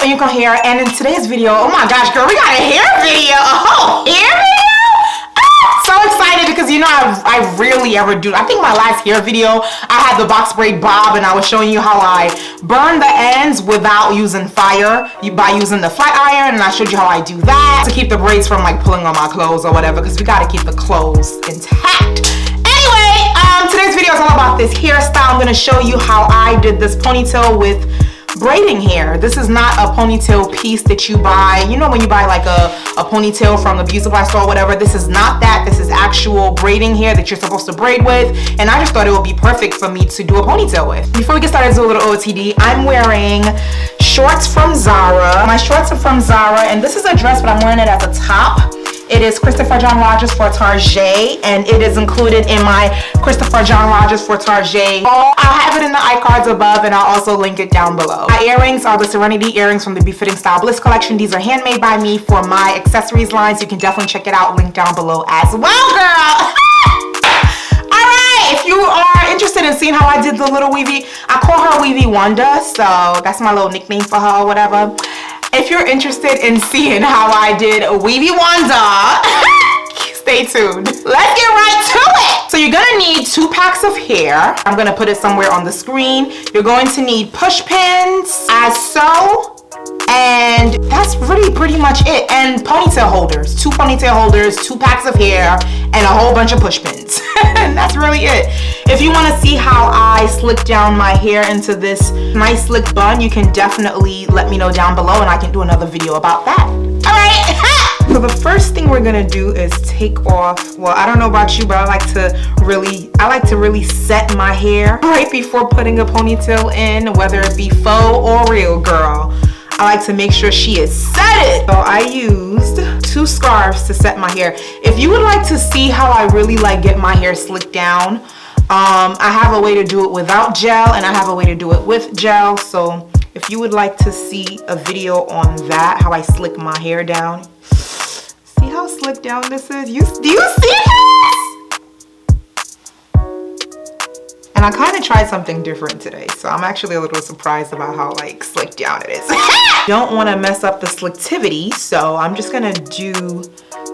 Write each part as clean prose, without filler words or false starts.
AskOyinkan here, and in today's video, oh my gosh, girl, we got a hair video. A whole hair video? So excited because you know I rarely ever do. I think my last hair video, I had the box braid bob and I was showing you how I burn the ends without using fire by using the flat iron, and I showed you how I do that to keep the braids from like pulling on my clothes or whatever, because we got to keep the clothes intact. Anyway, today's video is all about this hairstyle. I'm going to show you how I did this ponytail with braiding hair. This is not a ponytail piece that you buy, you know, when you buy like a ponytail from the beauty supply store or whatever. This is not that. This is actual braiding hair that you're supposed to braid with, and I just thought it would be perfect for me to do a ponytail with. Before we get started, let's do a little OOTD. I'm wearing shorts from Zara. My shorts are from Zara, and this is a dress, but I'm wearing it as a top. It is Christopher John Rogers for Target, and it is included in my Christopher John Rogers for Target. I'll have it in the iCards above, and I'll also link it down below. My earrings are the Serenity earrings from the Befitting Style Bliss collection. These are handmade by me for my accessories lines. You can definitely check it out, link down below as well, girl. Alright, if you are interested in seeing how I did the little weavy, I call her Weavy Wonder, so that's my little nickname for her or whatever. If you're interested in seeing how I did Weavy Wanda, stay tuned. Let's get right to it. So you're gonna need 2 packs of hair. I'm gonna put it somewhere on the screen. You're going to need push pins, as so, and that's really pretty much it. And ponytail holders, 2 ponytail holders, 2 packs of hair, and a whole bunch of push pins. And that's really it. If you want to see how I slick down my hair into this nice slick bun, you can definitely let me know down below, and I can do another video about that. All right. So the first thing we're gonna do is take off, well, I don't know about you, but I like to really set my hair right before putting a ponytail in, whether it be faux or real, girl. I like to make sure she is set. So I used 2 scarves to set my hair. If you would like to see how I really like get my hair slicked down, I have a way to do it without gel, and I have a way to do it with gel. So if you would like to see a video on that, how I slick my hair down, see how slick down this is? Do you see this? And I kind of tried something different today, so I'm actually a little surprised about how like slick down it is. Don't want to mess up the slicktivity, so I'm just gonna do,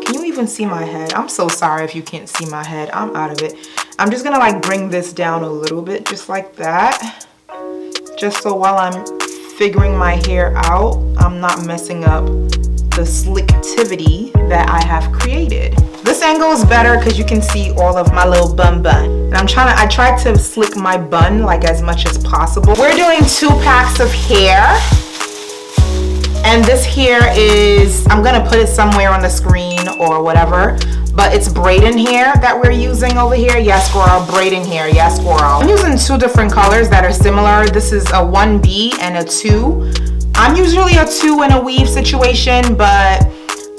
can you even see my head? I'm so sorry if you can't see my head. I'm out of it. I'm just gonna like bring this down a little bit, just like that, just so while I'm figuring my hair out, I'm not messing up the slicktivity that I have created. This angle is better because you can see all of my little bun. And I tried to slick my bun like as much as possible. We're doing 2 packs of hair. And this hair is, I'm gonna put it somewhere on the screen or whatever, but it's braiding hair that we're using over here. Yes, girl, braiding hair, yes, girl. I'm using 2 different colors that are similar. This is a 1B and a 2. I'm usually a 2 in a weave situation, but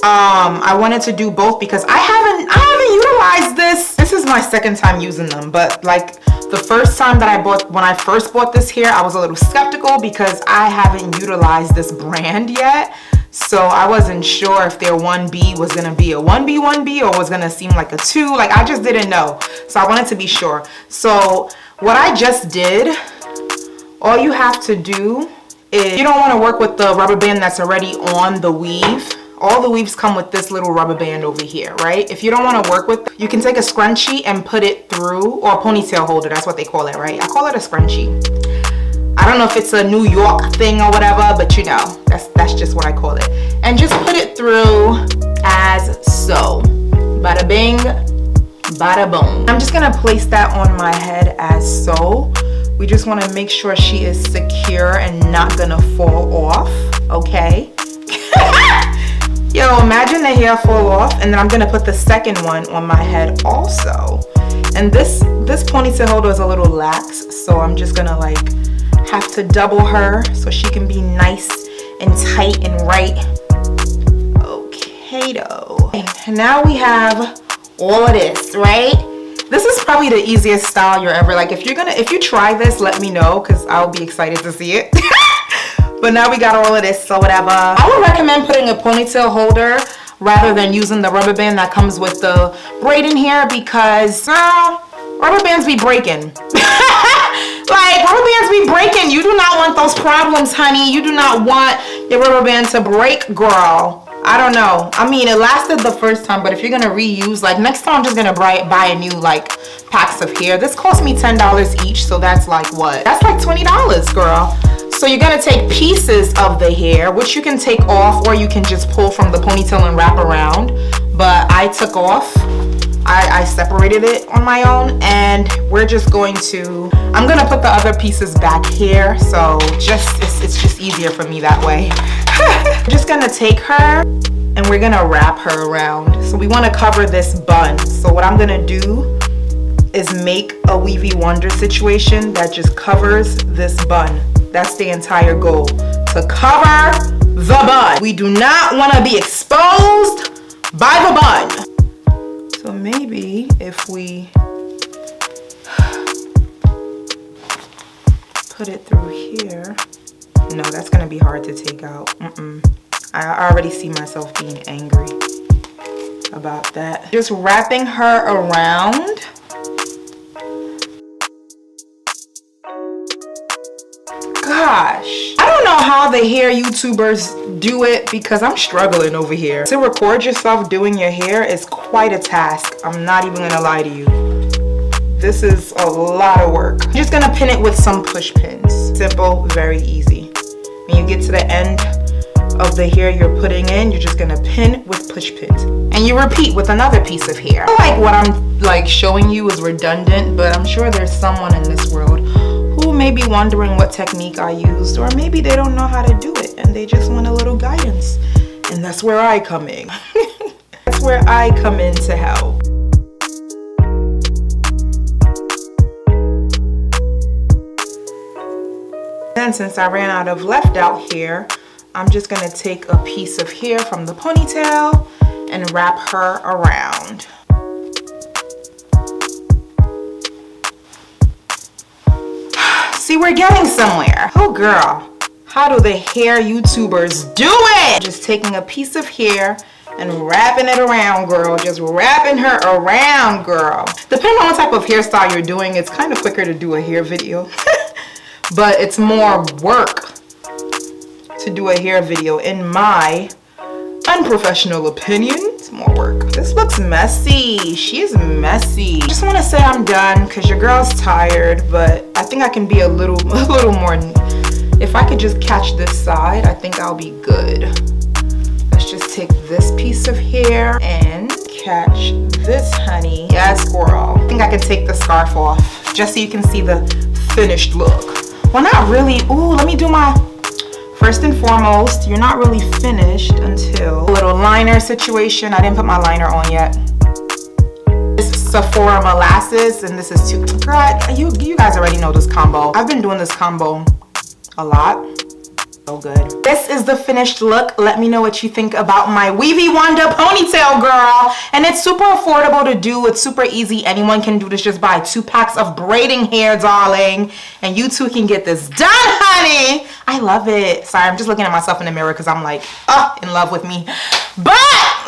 I wanted to do both because I haven't utilized this. This is my 2nd time using them, but like the first time that when I first bought this hair, I was a little skeptical because I haven't utilized this brand yet. So I wasn't sure if their 1B was gonna be a 1B or was gonna seem like a 2. Like I just didn't know. So I wanted to be sure. So what I just did, all you have to do is, you don't want to work with the rubber band that's already on the weave. All the weaves come with this little rubber band over here, right? If you don't want to work with, you can take a scrunchie and put it through, or a ponytail holder, that's what they call it, right? I call it a scrunchie. I don't know if it's a New York thing or whatever, but you know, that's just what I call it. And just put it through as so. Bada bing, bada boom. I'm just gonna place that on my head as so. We just want to make sure she is secure and not gonna fall off, okay? Yo, imagine the hair fall off, and then I'm gonna put the 2nd one on my head also. And this ponytail holder is a little lax, so I'm just gonna like have to double her so she can be nice and tight and right. Okay, though. And now we have all of this, right? This is probably the easiest style you're ever, like if you try this, let me know because I'll be excited to see it. But now we got all of this, so whatever. I would recommend putting a ponytail holder rather than using the rubber band that comes with the braiding hair because rubber bands be breaking. Like rubber bands be breaking. You do not want those problems, honey. You do not want your rubber band to break, girl. I don't know. I mean, it lasted the first time, but if you're gonna reuse, like next time I'm just gonna buy a new like packs of hair. This cost me $10 each, so that's like what? That's like $20, girl. So you're gonna take pieces of the hair, which you can take off or you can just pull from the ponytail and wrap around. But I took off. I separated it on my own, and we're just going to, I'm gonna put the other pieces back here, so it's just easier for me that way. We're just gonna take her and we're gonna wrap her around. So we wanna cover this bun. So what I'm gonna do is make a weavy wonder situation that just covers this bun. That's the entire goal, to cover the bun. We do not wanna be exposed by the bun. So maybe if we put it through here, no, that's gonna be hard to take out. I already see myself being angry about that. Just wrapping her around. Gosh, I don't know how the hair YouTubers do it because I'm struggling over here. To record yourself doing your hair is quite a task. I'm not even gonna lie to you. This is a lot of work. I'm just gonna pin it with some push pins. Simple, very easy. When you get to the end of the hair you're putting in, you're just gonna pin with push pins. And you repeat with another piece of hair. I feel like what I'm like showing you is redundant, but I'm sure there's someone in this world who may be wondering what technique I used, or maybe they don't know how to do it and they just want a little guidance. And that's where I come in. That's where I come in to help. Then since I ran out of left out hair, I'm just gonna take a piece of hair from the ponytail and wrap her around. See, we're getting somewhere. Oh girl, how do the hair YouTubers do it? Just taking a piece of hair and wrapping it around, girl. Just wrapping her around, girl. Depending on what type of hairstyle you're doing, it's kind of quicker to do a hair video. But it's more work to do a hair video, in my unprofessional opinion. It's more work. This looks messy. She's messy. I just want to say I'm done because your girl's tired, but I think I can be a little more. If I could just catch this side, I think I'll be good. Let's just take this piece of hair and catch this, honey. Yes, girl. I think I can take the scarf off just so you can see the finished look. Well, not really. Ooh, let me do my, first and foremost, you're not really finished until a little liner situation. I didn't put my liner on yet. This is Sephora Molasses, and this is too, girl, you guys already know this combo. I've been doing this combo a lot. So good. This is the finished look. Let me know what you think about my Weavy Wonder ponytail, girl. And it's super affordable to do. It's super easy. Anyone can do this. Just buy 2 packs of braiding hair, darling. And you too can get this done, honey. I love it. Sorry, I'm just looking at myself in the mirror because I'm like, in love with me. But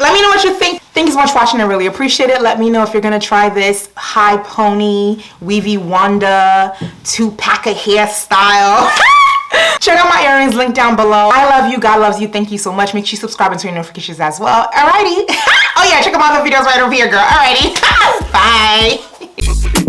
let me know what you think. Thank you so much for watching. I really appreciate it. Let me know if you're going to try this high pony, Weavy Wonder, 2-pack of hairstyle. Check out my earrings, link down below. I love you. God loves you. Thank you so much. Make sure you subscribe and turn your notifications as well. Alrighty. Oh yeah, check out my other videos right over here, girl. Alrighty. Bye.